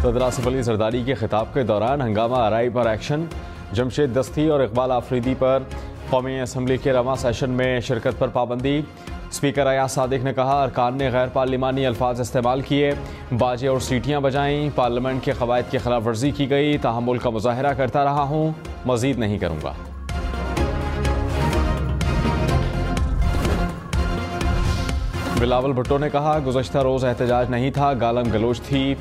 सदर आसिफ अली जरदारी के खिताब के दौरान हंगामा आरई पर एक्शन। जमशेद दस्ती और इकबाल आफरीदी पर कौमी असम्बली के रवां सेशन में शिरकत पर पाबंदी। स्पीकर अयाज सादिक ने कहा अरकान ने गैर पार्लिमानी अल्फाज इस्तेमाल किए, बाजे और सीटियाँ बजाईं, पार्लियामेंट के कवायद की खिलाफ वर्जी की गई, तहम्मुल का मुजाहरा करता रहा हूँ, मजीद नहीं करूँगा। बिलावल भुट्टो ने कहा गुज़श्ता रोज़ एहतजाज नहीं था, गालम गलोच थी।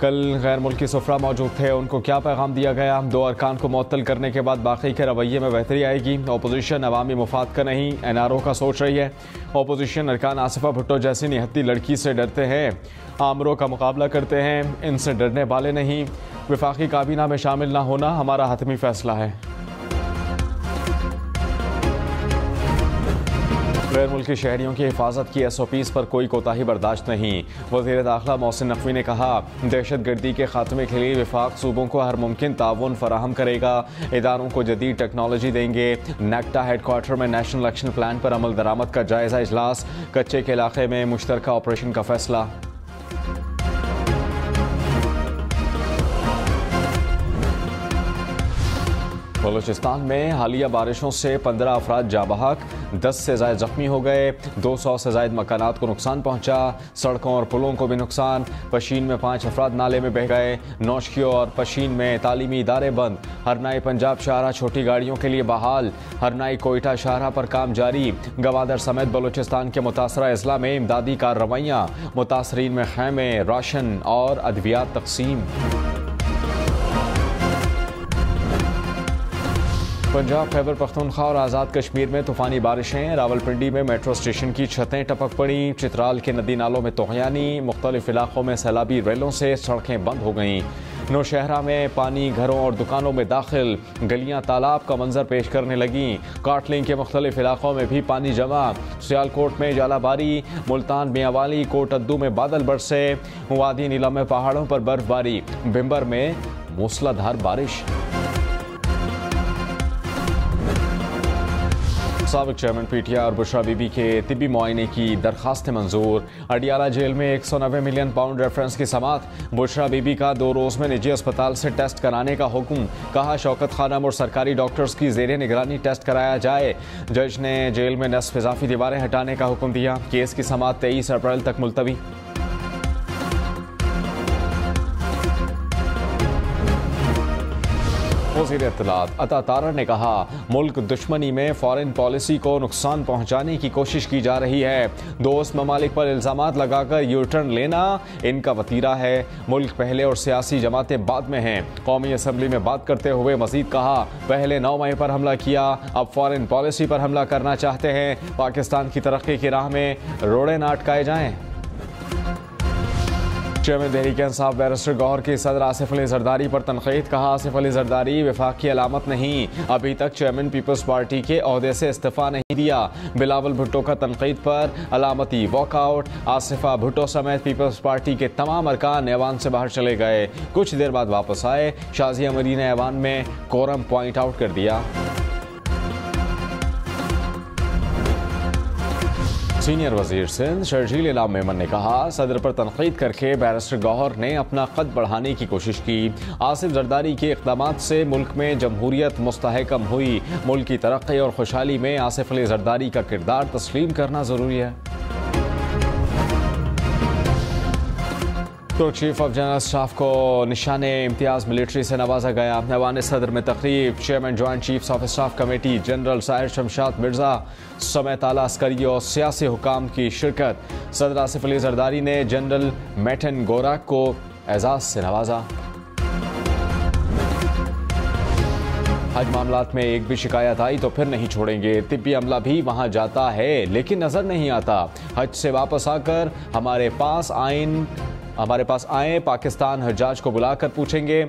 कल गैर मुल्की सफरा मौजूद थे, उनको क्या पैगाम दिया गया? 2 अरकान को मुअत्तल करने के बाद बाकी के रवैये में बेहतरी आएगी। अपोजिशन अवामी मुफाद का नहीं NRO का सोच रही है। अपोजिशन अरकान आसिफा भुट्टो जैसी निहत्ती लड़की से डरते हैं, आमरों का मुकाबला करते हैं, इनसे डरने वाले नहीं। वफाकी काबीना में शामिल ना होना हमारा हतमी फैसला है। गैर मुल्की शहरियों की हिफाजत की SOPs पर कोई कोताही बर्दाश्त नहीं। वज़ीर दाखिला मोहसिन नकवी ने कहा दहशत गर्दी के खात्मे के लिए वफाक सूबों को हर मुमकिन ताउन फराहम करेगा, इदारों को जदीद टेक्नोलॉजी देंगे। नेक्टा हेडक्वार्टर में नेशनल एक्शन प्लान पर अमल दरामद का जायजा इजलास। कच्चे के इलाके में मुश्तरका ऑपरेशन का फैसला। बलूचिस्तान में हालिया बारिशों से 15 अफराद जाँ बहक, 10 से ज़ायद जख्मी हो गए, 200 से ज़ायद मकानात को नुकसान पहुँचा, सड़कों और पुलों को भी नुकसान। पशीन में 5 अफराद नाले में बह गए। नौशकियों और पशीन में तालीमी इदारे बंद। हरनाई पंजाब शाहरा छोटी गाड़ियों के लिए बहाल। हरनाई कोयटा शाहरा पर काम जारी। गवादर समेत बलूचिस्तान के मुतासरा अजला में इमदादी कार्रवाइयाँ, मुतासरीन में खैमे, राशन और अद्वियात तकसीम। पंजाब, खैबर पख्तूनख्वा और आज़ाद कश्मीर में तूफ़ानी बारिशें। रावलपिंडी में मेट्रो स्टेशन की छतें टपक पड़ी। चित्राल के नदी नालों में तोहयानी। मुख्तलिफ इलाकों में सैलाबी रेलों से सड़कें बंद हो गईं। नौशहरा में पानी घरों और दुकानों में दाखिल। गलियां तालाब का मंजर पेश करने लगीं। काटलिंग के मुख्तलिफ इलाकों में भी पानी जमा। सियालकोट में जालाबारी। मुल्तान, मियांवाली, कोटद्दू में बादल बरसे। वादी नीलम में पहाड़ों पर बर्फबारी। बिम्बर में मूसलाधार बारिश। साबिक चेयरमैन PTI और बुशरा बीबी के तिब्बी मुआयने की दरखास्त मंजूर। अडियाला जेल में 190 मिलियन पाउंड रेफरेंस की समात। बुशरा बीबी का 2 रोज़ में निजी अस्पताल से टेस्ट कराने का हुक्म। कहा शौकत खानम और सरकारी डॉक्टर्स की ज़ेरे निगरानी टेस्ट कराया जाए। जज ने जेल में नस्फ इजाफी दीवारें हटाने का हुक्म दिया। केस की समात 23 अप्रैल तक मुलतवी। वज़ीर इत्तलात अता तारर ने कहा मुल्क दुश्मनी में फॉरेन पॉलिसी को नुकसान पहुँचाने की कोशिश की जा रही है। दोस्त ममालिक पर इल्ज़ामात लगाकर यू टर्न लेना इनका वतीरा है। मुल्क पहले और सियासी जमातें बाद में हैं। कौमी असम्बली में बात करते हुए मजीद कहा पहले 9 मई पर हमला किया, अब फॉरेन पॉलिसी पर हमला करना चाहते हैं। पाकिस्तान की तरक्की की राह में रोड़े न अटकाए जाएँ। चेयरमैन तहरीक इंसाफ बैरिस्टर गौहर की सदर आसिफ अली जरदारी पर तनकीद। कहा आसिफ अली जरदारी वफाक की अलामत नहीं, अभी तक चेयरमैन पीपल्स पार्टी के ओहदे से इस्तीफा नहीं दिया। बिलावल भुट्टो का तनकीद पर अलामती वॉकआउट। आसिफा भुट्टो समेत पीपल्स पार्टी के तमाम अरकान ऐवान से बाहर चले गए, कुछ देर बाद वापस आए। शाजिया मरी ने ऐवान में कोरम पॉइंट आउट कर दिया। सीनियर वजीर सिंध शर्जील इलाम मेमन ने कहा सदर पर तनकीद करके बैरिस्टर गौहर ने अपना कद बढ़ाने की कोशिश की। आसिफ जरदारी के इक़दामात से मुल्क में जमहूरियत मुस्तहकम हुई। मुल्क की तरक्की और खुशहाली में आसिफ अली जरदारी का किरदार तस्लीम करना ज़रूरी है। तुर्क चीफ ऑफ जनरल स्टाफ को निशाने इम्तियाज़ मिलिट्री से नवाजा गया। ऐवान सदर में तकरीब। Chairman joint chiefs of staff committee general Sahir Shamshad Mirza समेत आला अस्करी और सियासी हुकाम की शिरकत। सदर आसिफ अली जरदारी ने जनरल मैटन गोराक को एजाज से नवाजा। हज मामलात में एक भी शिकायत आई तो फिर नहीं छोड़ेंगे। तिब्बी अमला भी वहां जाता है लेकिन नजर नहीं आता। हज से वापस आकर हमारे पास आए, पाकिस्तान हज्जाज को बुलाकर पूछेंगे।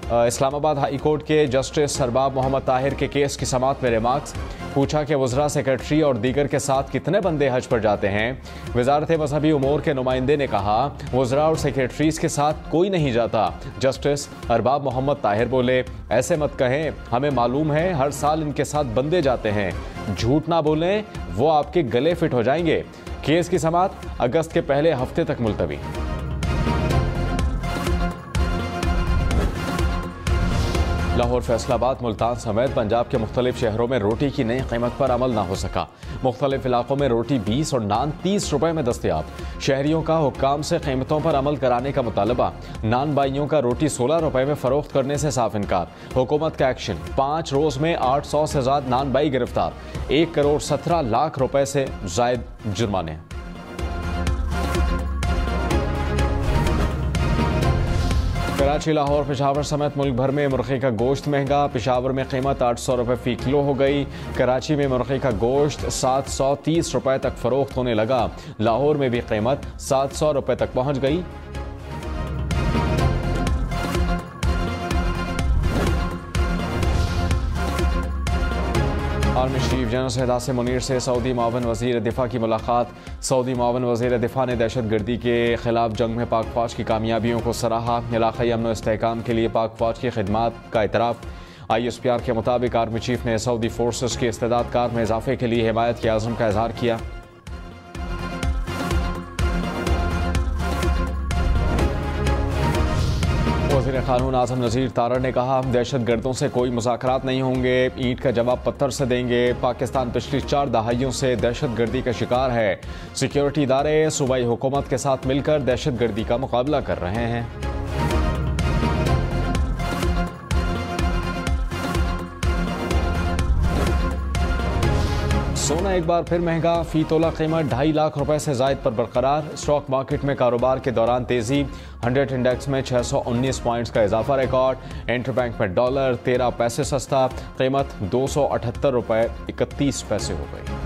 इस्लामाबाद हाई कोर्ट के जस्टिस अरबाब मोहम्मद ताहिर के केस की समात में रिमार्क्स। पूछा कि वज़रा, सेक्रेटरी और दीगर के साथ कितने बंदे हज पर जाते हैं। वजारत मजहबी उमूर के नुमाइंदे ने कहा वज़रा और सेक्रेटरीज के साथ कोई नहीं जाता। जस्टिस अरबाब मोहम्मद ताहिर बोले ऐसे मत कहें, हमें मालूम है हर साल इनके साथ बंदे जाते हैं। झूठ ना बोलें, वो आपके गले फिट हो जाएंगे। केस की समात अगस्त के पहले हफ्ते तक मुलतवी। लाहौर, फैसलाबाद, मुल्तान समेत पंजाब के मुख्तलिफ शहरों में रोटी की नई कीमत पर अमल न हो सका। मुख्तलिफ इलाकों में रोटी 20 और नान 30 रुपए में दस्तयाब। शहरियों का हुक्काम से कीमतों पर अमल कराने का मुतालबा। नान बाइयों का रोटी 16 रुपए में फरोख्त करने से साफ इनकार। हुकूमत का एक्शन। 5 रोज में 800 से ज्यादा नान बाई गिरफ्तार। 1 करोड़ 17 लाख रुपए से जायद जुर्माने। कराची, लाहौर, पेशावर समेत मुल्क भर में मुर्गी का गोश्त महंगा। पेशावर में कीमत 800 रुपए फी किलो हो गई। कराची में मुर्गी का गोश्त 730 रुपए तक फरोख्त होने लगा। लाहौर में भी कीमत 700 रुपए तक पहुंच गई। Army chief general Syed Asim Munir से सऊदी मावन वज़ीर दिफा की मुलाकात। सऊदी मावन वज़ीर दिफा ने दहशतगर्दी के खिलाफ जंग में पाक फौज की कामयाबियों को सराहा। इलाक़ाई अमन व इस्तेहकाम के लिए पाक फौज की खिदमात का इतराफ़। ISPR के मुताबिक आर्मी चीफ ने सऊदी फोर्सेस की इस्तेदाद कार में इजाफे के लिए हिमायत के आज़म का इजहार किया। वज़ीर क़ानून आज़म नज़ीर तारड़ ने कहा, दहशत गर्दों से कोई मुज़ाकरात नहीं होंगे, ईंट का जवाब पत्थर से देंगे। पाकिस्तान पिछली 4 दहाइयों से दहशत गर्दी का शिकार है। सिक्योरिटी इदारे सूबाई हुकूमत के साथ मिलकर दहशत गर्दी का मुकाबला कर रहे हैं। सोना एक बार फिर महंगा। फी तोला कीमत 2.5 लाख रुपए से जायद पर बरकरार। स्टॉक मार्केट में कारोबार के दौरान तेजी। 100 इंडेक्स में 619 पॉइंट्स का इजाफा रिकॉर्ड। इंटरबैंक में डॉलर 13 पैसे सस्ता। कीमत 278 रुपए 31 पैसे हो गई।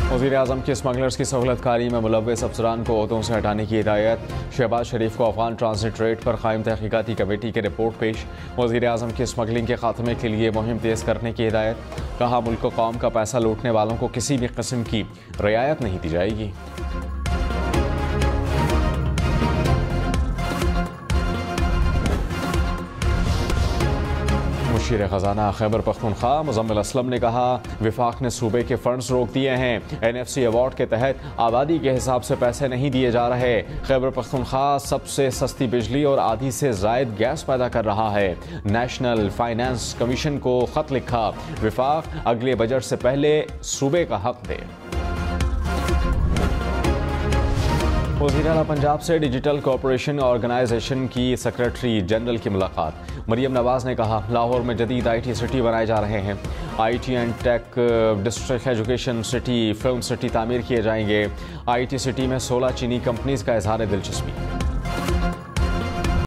वज़ीर आज़म की स्मगलर्स की सहूलतकारी में मुलव्वस अफसरान को ओहदों से हटाने की हिदायत। शहबाज शरीफ को अफगान ट्रांजिट रेट पर कायम तहकीकाती कमेटी की रिपोर्ट पेश। वज़ीर आज़म की स्मगलिंग के खात्मे के लिए मुहिम तेज़ करने की हिदायत। कहा, मुल्क को कौम का पैसा लूटने वालों को किसी भी किस्म की रियायत नहीं दी जाएगी। मुशीर खजाना खैबर पख्तूनख्वा मुज़म्मिल असलम ने कहा, विफाक ने सूबे के फंड्स रोक दिए हैं। NFC अवार्ड के तहत आबादी के हिसाब से पैसे नहीं दिए जा रहे। खैबर पख्तूनख्वा सबसे सस्ती बिजली और आधी से जायद गैस पैदा कर रहा है। नेशनल फाइनेंस कमीशन को खत लिखा, विफाक अगले बजट से पहले सूबे का हक दे। वज़ीर आला पंजाब से डिजिटल कॉरपोरेशन ऑर्गेनाइजेशन की सेक्रेटरी जनरल की मुलाकात। मरियम नवाज ने कहा, लाहौर में जदीद IT सिटी बनाए जा रहे हैं। IT and tech district, education city, film city तामीर किए जाएंगे। IT सिटी में 16 चीनी कंपनीज का इजहार दिलचस्पी।